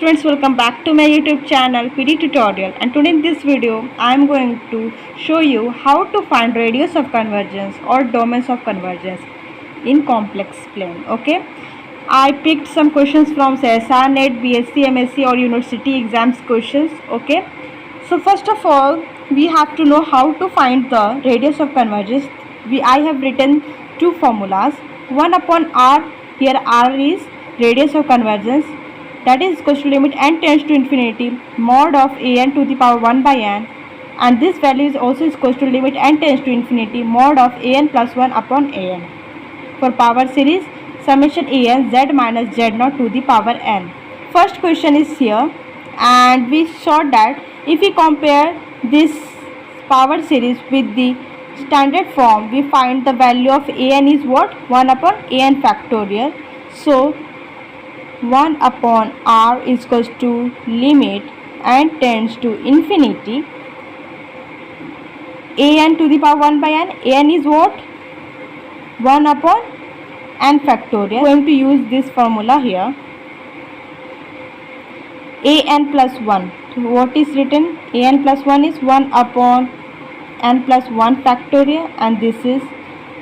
Students, welcome back to my YouTube channel PD Tutorial, and today in this video I am going to show you how to find radius of convergence or domains of convergence in complex plane. Okay, I picked some questions from CSR, NET, BSc, MSc or university exams questions. Okay, so first of all we have to know how to find the radius of convergence. I have written two formulas. 1 upon r, here r is radius of convergence, that is equals to limit n tends to infinity mod of an to the power 1 by n, and this value is also equals to limit n tends to infinity mod of an plus 1 upon an. For power series, summation an z minus z naught to the power n. First question is here, and we saw that if we compare this power series with the standard form, we find the value of an is what? 1 upon an factorial. So 1 upon r is equals to limit n tends to infinity an to the power 1 by n. An is what? 1 upon n factorial. I am going to use this formula here. An plus 1. So what is written? An plus 1 is 1 upon n plus 1 factorial, and this is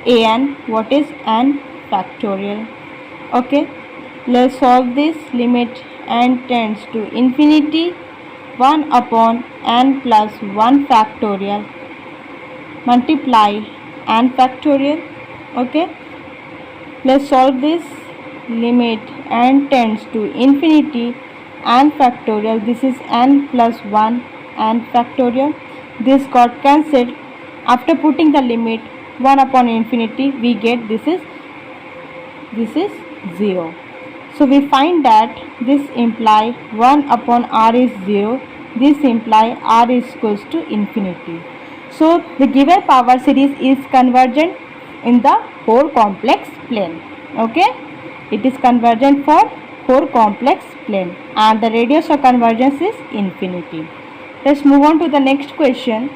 an. What is n factorial? Okay. Let's solve this. Limit n tends to infinity 1 upon n plus 1 factorial multiply n factorial. Okay, let's solve this. Limit n tends to infinity n factorial, this is n plus 1 n factorial. This got cancelled. After putting the limit 1 upon infinity, we get this is 0. So we find that this imply 1 upon r is 0. This imply r is equals to infinity. So the given power series is convergent in the 4 complex plane. Okay, it is convergent for 4 complex plane, and the radius of convergence is infinity. Let's move on to the next question.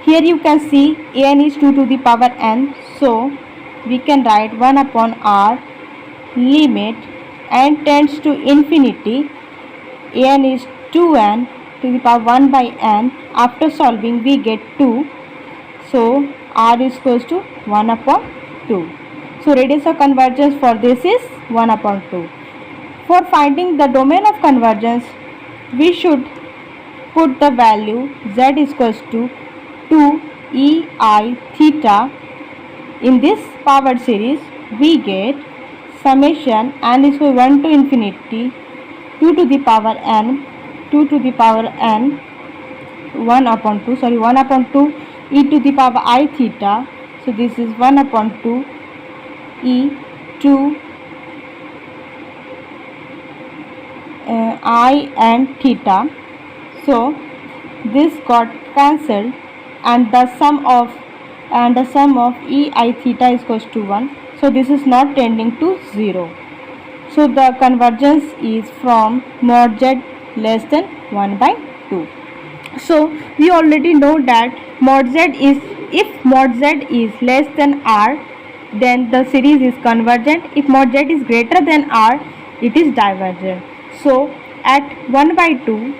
Here you can see an is 2 to the power n. So we can write 1 upon r limit n tends to infinity an is 2n to the power 1 by n. After solving we get 2. So r is equals to 1 upon 2. So radius of convergence for this is 1 upon 2. For finding the domain of convergence, we should put the value z is equals to 2 ei theta. In this power series we get summation n is equal 1 to infinity 2 to the power n 1 upon 2 e to the power I theta. So this is 1 upon 2 e to I and theta. So this got cancelled, and the sum of e I theta is equals to 1. So this is not tending to 0. So the convergence is from mod z less than 1 by 2. So we already know that if mod z is less than r, then the series is convergent. If mod z is greater than r, it is divergent. So at 1 by 2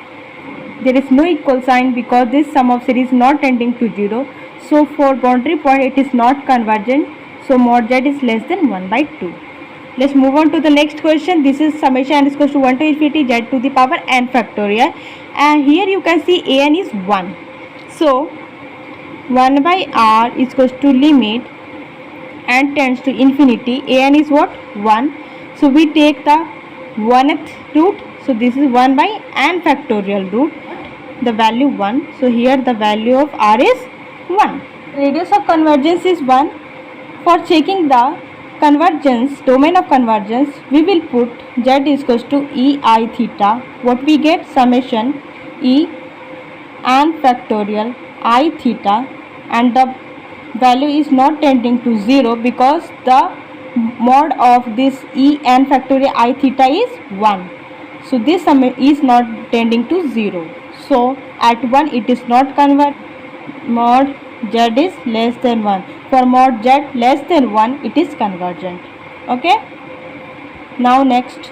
there is no equal sign because this sum of series is not tending to 0. So for boundary point it is not convergent. So mod z is less than 1 by 2. Let's move on to the next question. This is summation n is equals to 1 to infinity z to the power n factorial, and here you can see an is 1. So 1 by r is equals to limit n tends to infinity an is what? 1. So we take the 1th root. So this is 1 by n factorial root, the value 1. So here the value of r is 1. Radius of convergence is 1. For checking the convergence, domain of convergence, we will put z is equals to e I theta. What we get? Summation e n factorial I theta, and the value is not tending to 0 because the mod of this e n factorial I theta is 1. So this sum is not tending to 0. So at 1 it is not convert. Mod z is less than 1. For mod z less than 1, it is convergent. Okay. Now next,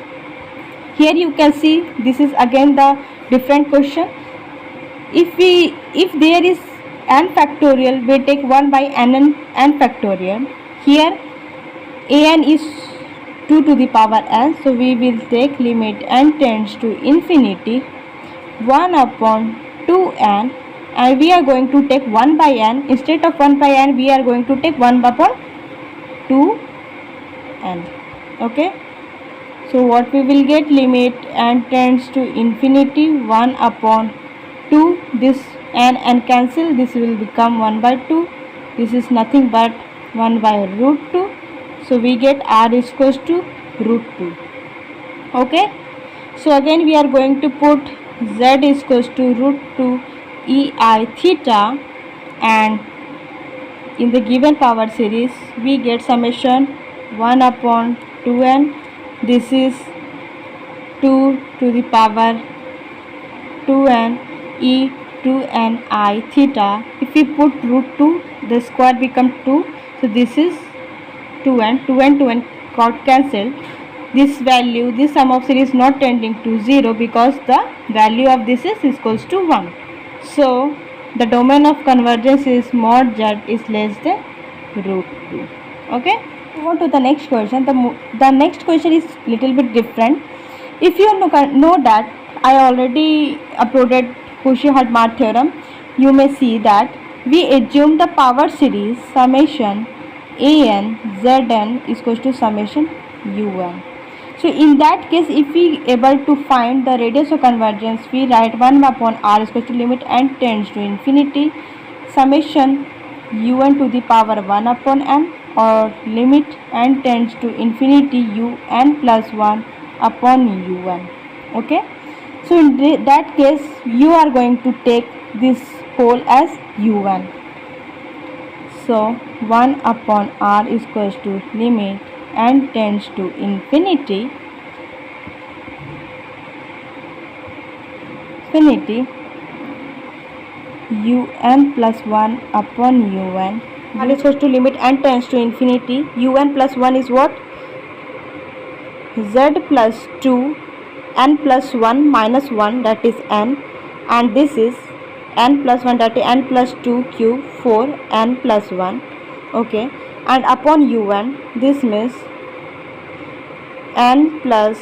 Here you can see this is again the different question. If there is n factorial, we take 1 by n factorial. Here an is 2 to the power n, so we will take limit n tends to infinity 1 upon 2n, and we are going to take 1 by n. Instead of 1 by n, we are going to take 1 upon 2n. Okay, so what we will get, limit n tends to infinity 1 upon 2, this n cancel, this will become 1 by 2, this is nothing but 1 by root 2, so we get r is equals to root 2. Okay, so again we are going to put z is equals to root 2 ei theta, and in the given power series we get summation 1 upon 2n, this is 2 to the power 2n e 2n I theta. If we put root 2, the square becomes 2, so this is 2n got cancelled. This value, this sum of series not tending to 0 because the value of this is equals to 1. So the domain of convergence is mod z is less than root 2. Okay, go to the next question. The next question is little bit different. If you know that I already uploaded Cauchy-Hadamard theorem, you may see that we assume the power series summation an zn is equals to summation un. So in that case, if we able to find the radius of convergence, we write 1 upon r is equal to limit n tends to infinity summation un to the power 1 upon n, or limit n tends to infinity un plus 1 upon un. Okay, so in that case you are going to take this whole as un. So 1 upon r is equals to limit n tends to infinity un plus 1 upon un. R is equals to limit n tends to infinity un plus 1 is what? Z plus 2 n plus 1 minus 1, that is n, and this is n plus 1, that is n plus 2 cube 4 n plus 1. Okay, and upon un, this means n plus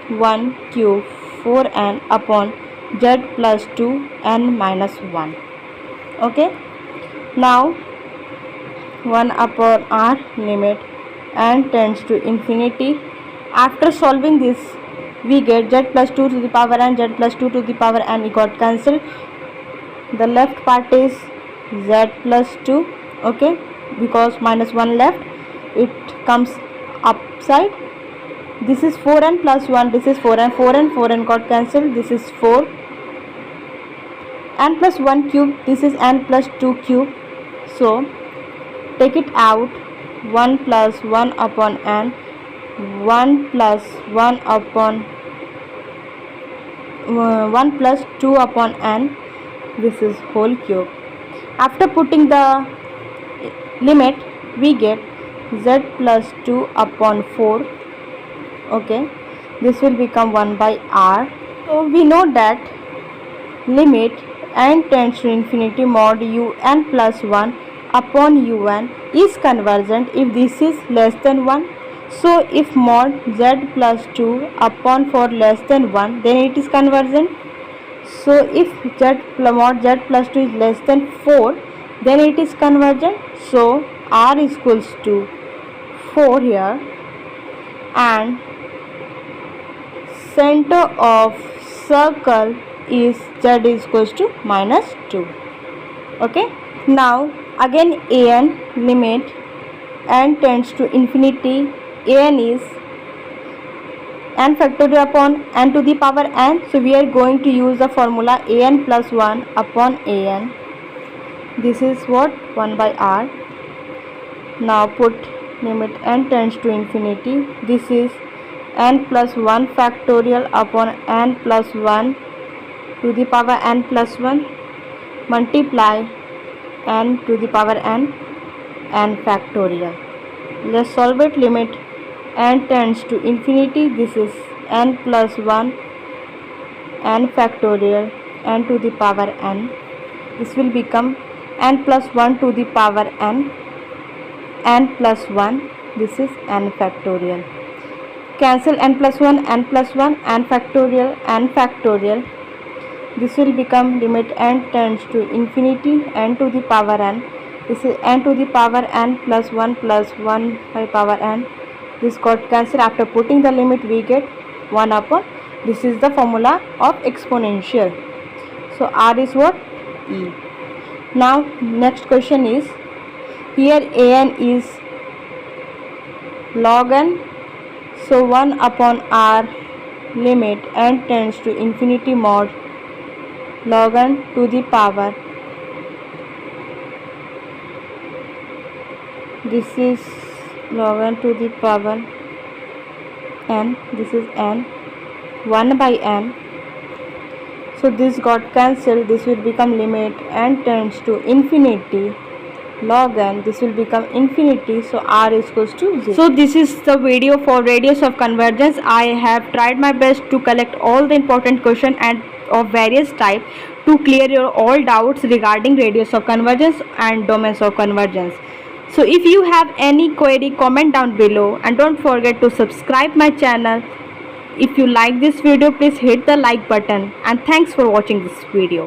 1 cube 4n upon z plus 2 n minus 1. Okay, now 1 upon r limit n tends to infinity. After solving this, we get z plus 2 to the power n, z plus 2 to the power n, it got cancelled. The left part is z plus 2. Okay, because minus 1 left, it comes upside. This is 4n plus 1, this is 4n got cancelled, this is 4 n plus 1 cube, this is n plus 2 cube, so take it out, 1 plus 1 upon n, 1 plus 1 upon 1 plus 2 upon n, this is whole cube. After putting the limit, we get z plus 2 upon 4. Okay, this will become 1 by r. So we know that limit n tends to infinity mod un plus 1 upon un is convergent if this is less than 1. So if mod z plus 2 upon 4 less than 1, then it is convergent. So if mod z plus 2 is less than 4, then it is convergent. So r is equals to 4 here, and center of circle is z is equals to minus 2. Okay, now again an limit n tends to infinity, an is n factorial upon n to the power n, so we are going to use the formula an plus 1 upon an. This is what? 1 by r. Now put limit n tends to infinity, this is n plus 1 factorial upon n plus 1 to the power n plus 1, multiply n to the power n factorial. Let's solve it. Limit n tends to infinity, this is n plus 1 n factorial n to the power n. This will become n plus 1 to the power n plus 1. This is n factorial. Cancel n plus 1 n plus 1 n factorial n factorial. This will become limit n tends to infinity n to the power n. This is n to the power n plus 1 by power n. This got cancelled. After putting the limit we get 1 upon. This is the formula of exponential. So R is what? E. Now next question is, here an is log n. So 1 upon R limit n tends to infinity mod log n to the power. This is log n to the power n. This is n. 1 by n. So this got cancelled. This will become limit n tends to infinity log n. This will become infinity. So R is equals to 0. So this is the video for radius of convergence. I have tried my best to collect all the important questions and of various types to clear your all doubts regarding radius of convergence and domains of convergence. So if you have any query, comment down below, and don't forget to subscribe my channel. If you like this video, please hit the like button, and thanks for watching this video.